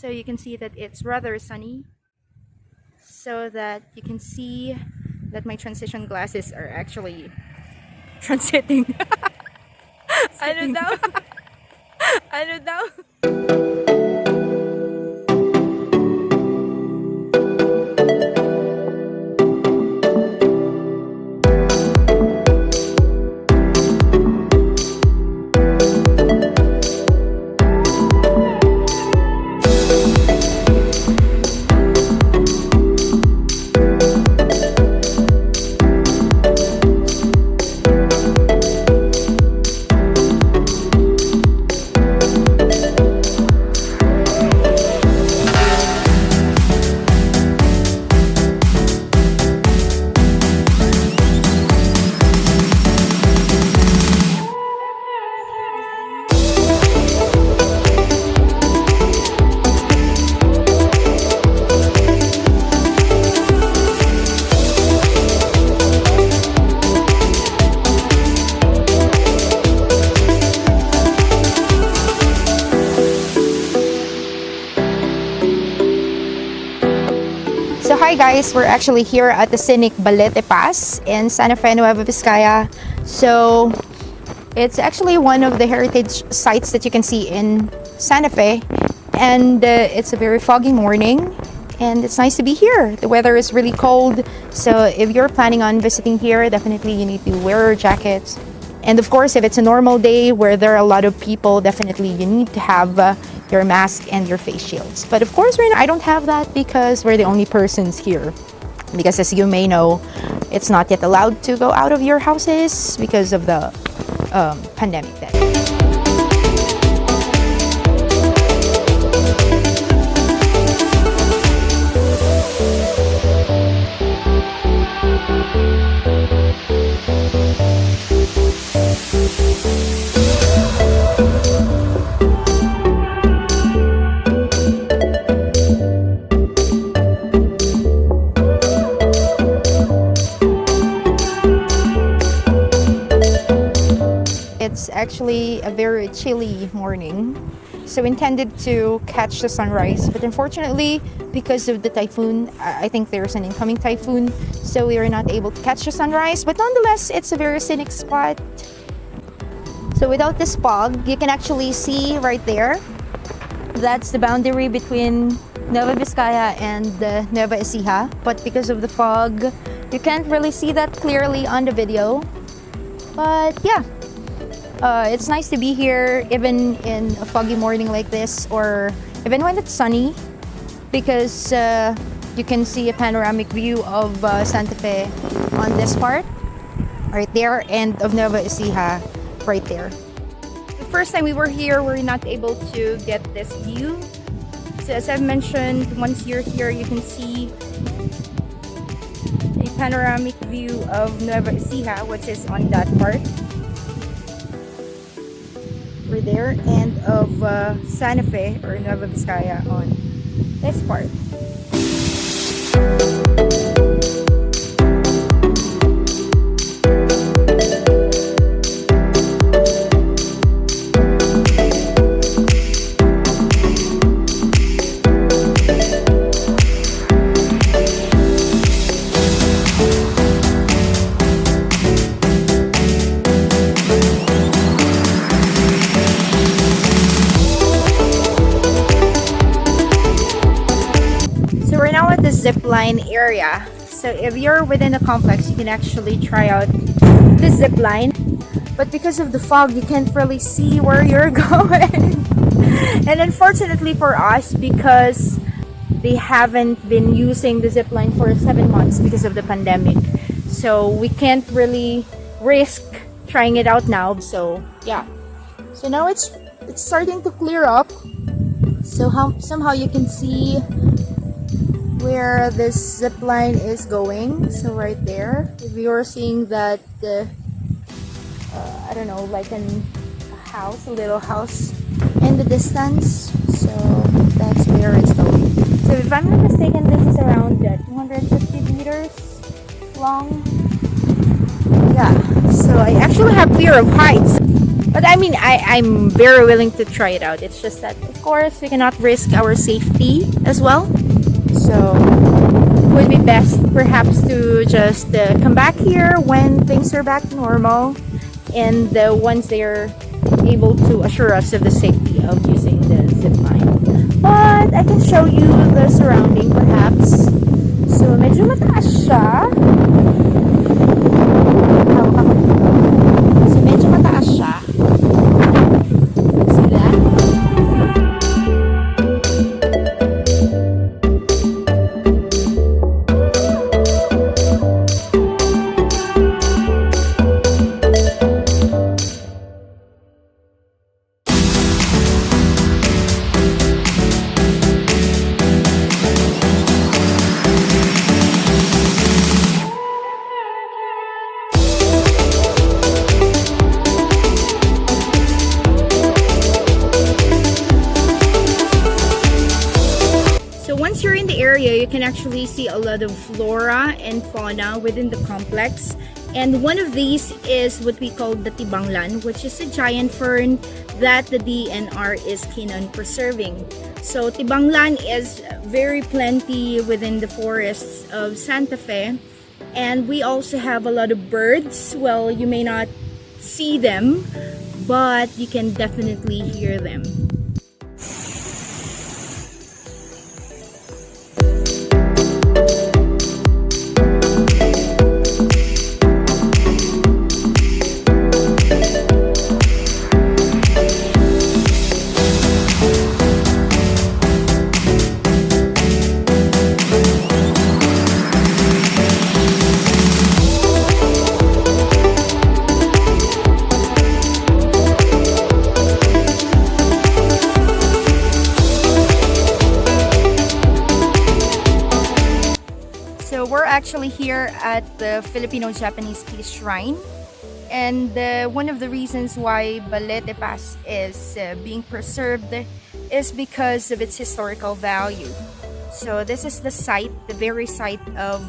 So you can see that it's rather sunny, so that you can see that my transition glasses are actually transiting. Ano daw? Ano daw? So hi guys, we're actually here at the scenic Balete Pass in Santa Fe, Nueva Vizcaya. So it's actually one of the heritage sites that you can see in Santa Fe, and it's a very foggy morning and it's nice to be here. The weather is really cold, so if you're planning on visiting here, definitely you need to wear jackets. And of course, if it's a normal day where there are a lot of people, definitely you need to have your mask and your face shields. But of course, right now, I don't have that because we're the only persons here. Because as you may know, it's not yet allowed to go out of your houses because of the pandemic then. It's actually a very chilly morning, so intended to catch the sunrise, but unfortunately because of the typhoon, I think there's an incoming typhoon, so we are not able to catch the sunrise. But nonetheless, it's a very scenic spot. So without this fog, you can actually see right there, that's the boundary between Nueva Vizcaya and Nueva Ecija. But because of the fog, you can't really see that clearly on the video. But yeah, it's nice to be here even in a foggy morning like this, or even when it's sunny, because you can see a panoramic view of Santa Fe on this part right there, and of Nueva Ecija right there. The first time we were here, we were not able to get this view. So as I've mentioned, once you're here, you can see a panoramic view of Nueva Ecija, which is on that part over there, and of Santa Fe or Nueva Vizcaya on this part. The zip line area. So if you're within the complex, you can actually try out the zip line, but because of the fog, you can't really see where you're going. And unfortunately for us, because they haven't been using the zip line for 7 months because of the pandemic, so we can't really risk trying it out now. So yeah, so now it's starting to clear up, so somehow you can see where this zip line is going. So right there, if you're seeing that I don't know, like a little house in the distance, so that's where it's going. So if I'm not mistaken, this is around 250 meters long. Yeah, so I actually have fear of heights. But I mean, I'm very willing to try it out. It's just that, of course, we cannot risk our safety as well. So it would be best perhaps to just come back here when things are back to normal, and once they're able to assure us of the safety of using the zip line. But I can show you the surrounding perhaps. So medyo mataas siya. So medyo mataas siya. See that? Once you're in the area, you can actually see a lot of flora and fauna within the complex. And one of these is what we call the tibanglan, which is a giant fern that the DNR is keen on preserving. So tibanglan is very plenty within the forests of Santa Fe. And we also have a lot of birds. Well, you may not see them, but you can definitely hear them. We're actually here at the Filipino-Japanese Peace Shrine, and one of the reasons why Balete Pass is being preserved is because of its historical value. So this is the site, the very site of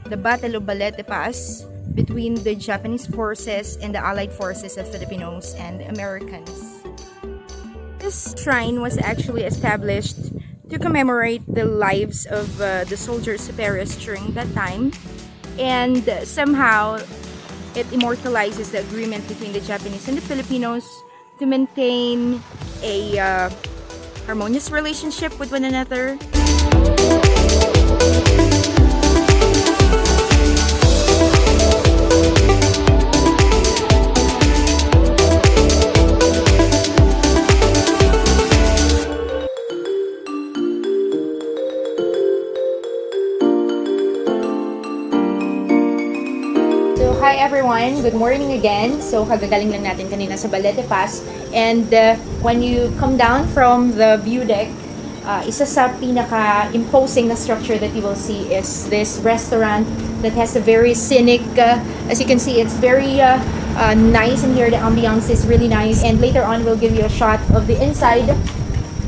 the Battle of Balete Pass between the Japanese forces and the Allied forces of Filipinos and Americans. This shrine was actually established to commemorate the lives of the soldiers who perished during that time, and somehow it immortalizes the agreement between the Japanese and the Filipinos to maintain a harmonious relationship with one another. Hi everyone, good morning again. So kagagaling lang natin kanina sa Balete Pass, and when you come down from the view deck, isa sa pinaka-imposing na structure that you will see is this restaurant that has a very scenic, as you can see, it's very nice in here. The ambiance is really nice, and later on we'll give you a shot of the inside,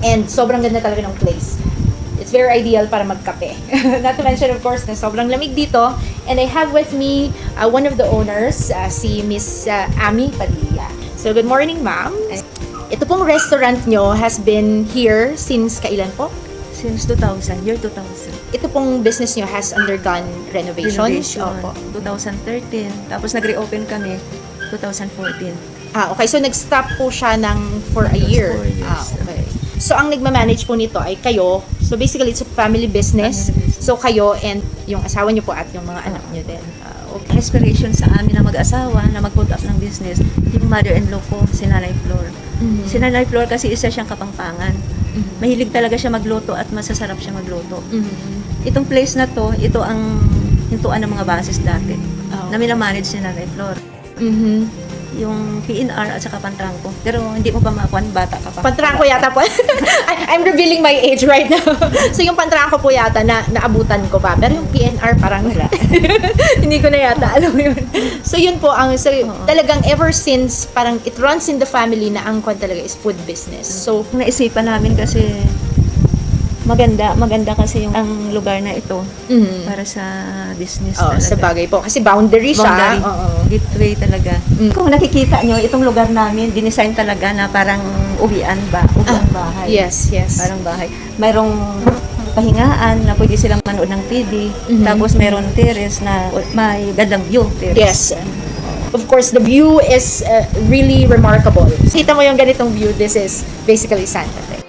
and sobrang ganda talaga ng place. It's very ideal para magkape. Not to mention, of course, na sobrang lamig dito. And I have with me one of the owners, si Miss Ami Padilla. So, good morning, ma'am. Ito pong restaurant nyo has been here since kailan po? Since 2000, year 2000. Ito pong business nyo has undergone renovations? Opo. 2013. Tapos nag-reopen kami 2014. Okay. So, nag-stop po siya for a year. 4 years. Okay. So, ang nagmamanage po nito ay kayo. So, basically, it's a family business. So, kayo and yung asawa nyo po at yung mga anak nyo din. Okay. Inspiration sa amin na mag-asawa na mag-put up ng business, yung mother-in-law ko, si Nanay Flor. Mm-hmm. Si Nanay Flor kasi isa siyang kapangpangan. Mm-hmm. Mahilig talaga siya magluto at masasarap siya magluto. Mm-hmm. Itong place na to, ito ang hintuan ng mga bases dati. Na minamanage si Nanay Flor. Mm-hmm. Yung PNR at saka Pantrangko. Pero hindi mo pa makuhan, bata ka pa. Pantrangko yata po. I'm revealing my age right now. So yung Pantrangko po yata naabutan ko pa. Pero yung PNR parang wala. Hindi ko na yata alam yun. So yun po talagang ever since parang it runs in the family na ang kwan talaga is food business. So naisipan namin kasi maganda kasi yung ang lugar na ito para sa business Oh, talaga. sa bagay po. Kasi boundary siya. Boundary. Oo. Gateway talaga. Kung nakikita nyo, itong lugar namin, dinesign talaga na parang uwian bahay. Yes, yes. Parang bahay. Mayroong pahingaan na pwede silang manood ng TV. Tapos mayroon terrace na may gandang view. Yes. Terrace. Of course, the view is really remarkable. Kita mo yung ganitong view, this is basically Santa Fe.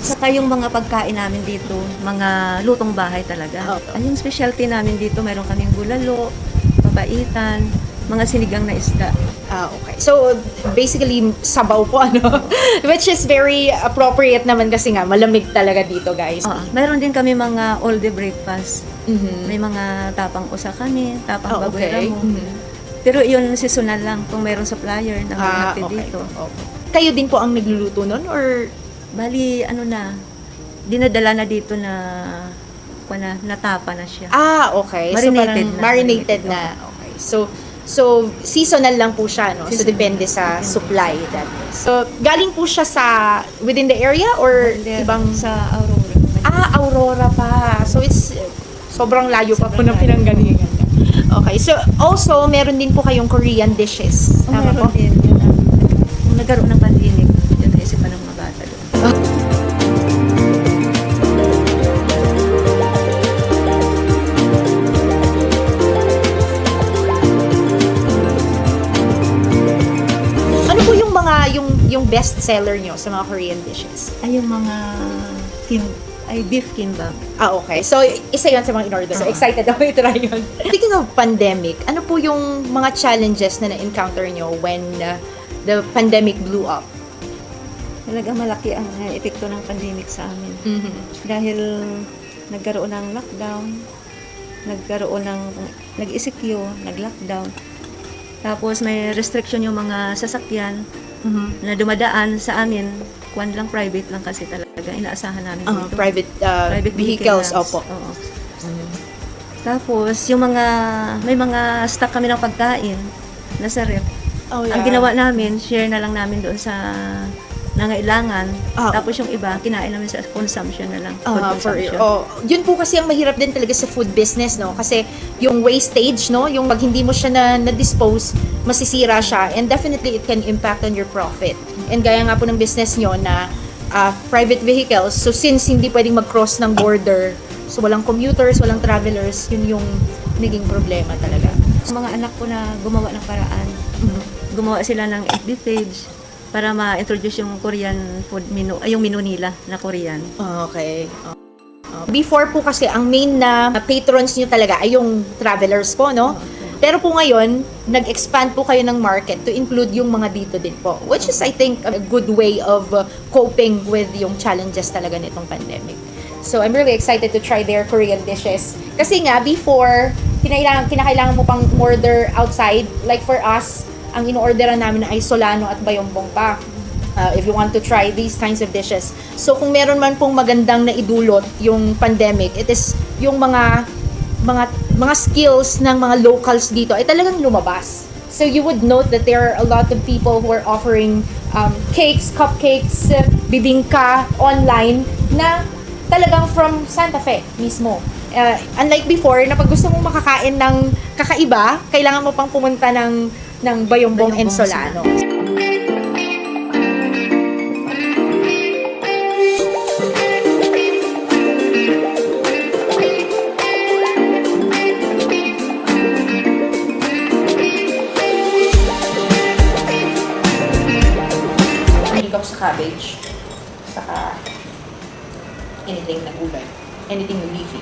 Saka yung mga pagkain namin dito, mga lutong bahay talaga. Yung specialty namin dito, mayroon kaming bulalo, babaitan, mga sinigang na isda. Okay. So, basically, sabaw po, ano? Which is very appropriate naman kasi nga, malamig talaga dito, guys. Mayroon din kami mga all-day breakfast. May mga tapang usa kami, tapang baboy ramo. Pero yun seasonal lang kung mayroong supplier na maghatid dito. Okay. Kayo din po ang nagluluto nun or Bali, dinadala na dito na natapa na siya. Okay. Marinated so, na. marinated na. Okay. So, seasonal lang po siya, no? So, depende sa supply. That is. So, galing po siya sa within the area or ibang sa Aurora. Aurora pa. So, it's sobrang layo pa po ng pinanggalingan. Okay. So, also, meron din po kayong Korean dishes. Tama po? Meron din. Kung nagkaroon ng pandemic, yun naisipan ng mga bata doon. Ano po yung mga yung best seller nyo sa mga Korean dishes? Ay, yung mga beef kimbap. Okay. So, isa yun sa mga in-order. So, excited ako i-try yun. Speaking of pandemic, ano po yung mga challenges na na-encounter nyo when the pandemic blew up? Talaga malaki ang epekto ng pandemic sa amin. Dahil nagkaroon ng lockdown, nag-ECQ, nag-lockdown. Tapos may restriction yung mga sasakyan na dumadaan sa amin. Kwan lang, private lang kasi talaga. Inaasahan namin dito. Private vehicles, lang. opo. Oo. Tapos, may mga stock kami ng pagkain nasa ref. Ang ginawa namin, share na lang namin doon sa nangailangan. Tapos yung iba, kinain namin sa consumption na lang. Food consumption. Yun po kasi ang mahirap din talaga sa food business, no? Kasi yung wastage, no? Yung pag hindi mo siya na-dispose, masisira siya. And definitely, it can impact on your profit. And gaya nga po ng business nyo na private vehicles, so since hindi pwedeng mag-cross ng border, so walang commuters, walang travelers, yun yung naging problema talaga. Mga anak ko na gumawa ng paraan. Gumawa sila ng FB page para ma-introduce yung Korean food menu, yung menu nila na Korean. Okay. Before po kasi, ang main na patrons nyo talaga ay yung travelers po, no? Pero po ngayon, nag-expand po kayo ng market to include yung mga dito din po. Which is, I think, a good way of coping with yung challenges talaga nitong pandemic. So, I'm really excited to try their Korean dishes. Kasi nga, before, kinakailangan mo pang order outside. Like for us, ang in-orderan namin ay solano at bayombong pa. If you want to try these kinds of dishes. So, kung meron man pong magandang naidulot yung pandemic, it is yung mga skills ng mga locals dito ay talagang lumabas. So, you would note that there are a lot of people who are offering cakes, cupcakes, bibingka online na talagang from Santa Fe mismo. Unlike before, na pag gusto mong makakain ng kakaiba, kailangan mo pang pumunta ng bayombong and solano. Mahilig sa cabbage, saka anything na gulay, anything leafy.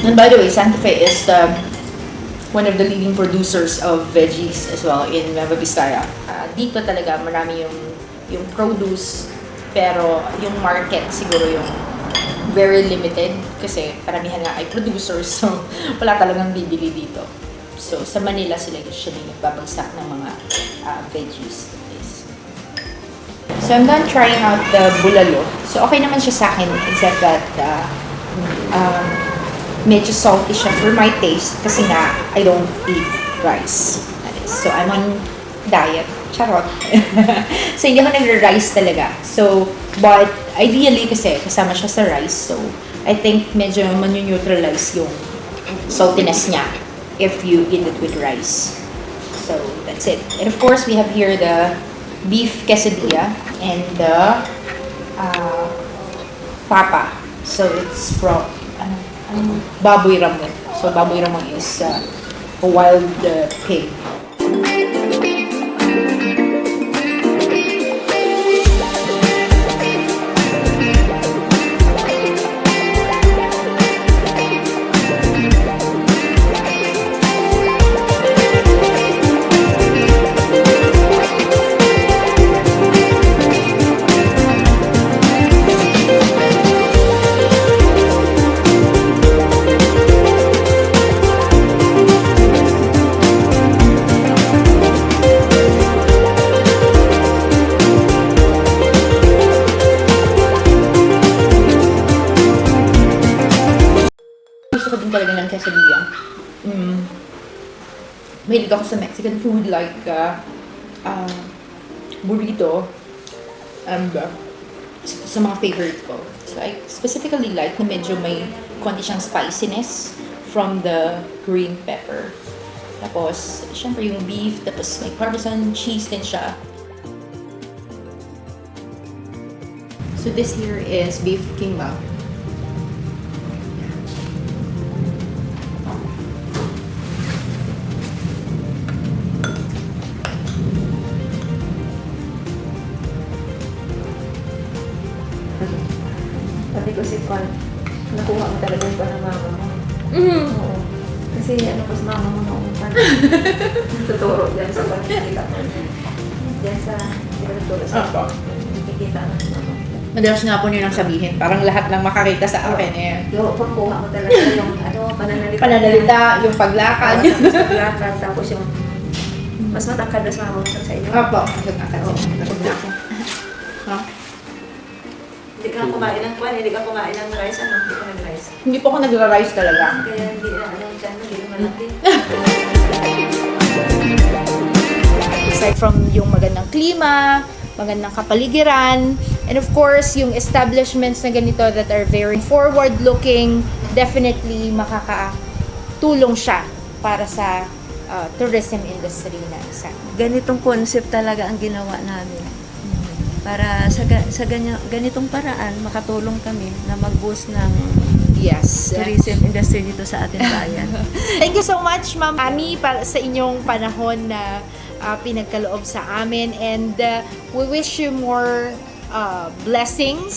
And by the way, Santa Fe is one of the leading producers of veggies as well in Nueva Vizcaya. Dito talaga marami yung produce, pero yung market siguro yung very limited kasi paramihan nga ay producers, so wala talagang bibili dito. So sa Manila sila usually nagbabagsak ng mga veggies. So I'm done trying out the bulalo. So okay naman siya sa akin except that medyo salty siya for my taste kasi nga I don't eat rice. So I'm on diet. Charot. So, hindi ako nagre-rice talaga. So, but ideally kasi kasama siya sa rice. So, I think medyo manu-neutralize yung saltiness niya if you eat it with rice. So, that's it. And of course, we have here the beef quesadilla and the papa. So, it's from baboy ramon. So, baboy ramon is a wild pig. Gusto ko din talaga ng quesadilla. Mahilig ako sa Mexican food like burrito and sa mga favorite ko. So I specifically like na medyo may konti siyang spiciness from the green pepper. Tapos, syempre yung beef, tapos may parmesan cheese din siya. So this here is beef kimbap. Sabi ko si Juan, nakuha mo talaga yung ng mama mo. Oo. Kasi ano pa sa mama mo noong tuturo dyan sa pagkikita ko. Dyan sa, di ba tuturo sa pagkikita ng mama. Madalas nga po niyo nang sabihin, parang lahat ng makakita sa akin eh. Yung pagkuha mo talaga yung pananalita. Pananalita, yung paglakad. Tapos paglakad, tapos yung mas matangkad na sa mama mo sa inyo. Opo, matangkad siya. Hindi ka kumain ng kwan, hindi ka kumain ng rice, ano? Hindi ka nag-rice. Hindi po ako nagra-rice talaga. Kaya hindi na, hindi na malaki. Aside from yung magandang klima, magandang kapaligiran, and of course, yung establishments na ganito that are very forward-looking, definitely makakatulong siya para sa tourism industry na isa. Ganitong concept talaga ang ginawa namin. Para sa ganitong paraan, makatulong kami na mag-boost ng tourism industry dito sa ating bayan. Thank you so much, Ma'am Ami, para sa inyong panahon na pinagkaloob sa amin, and we wish you more blessings.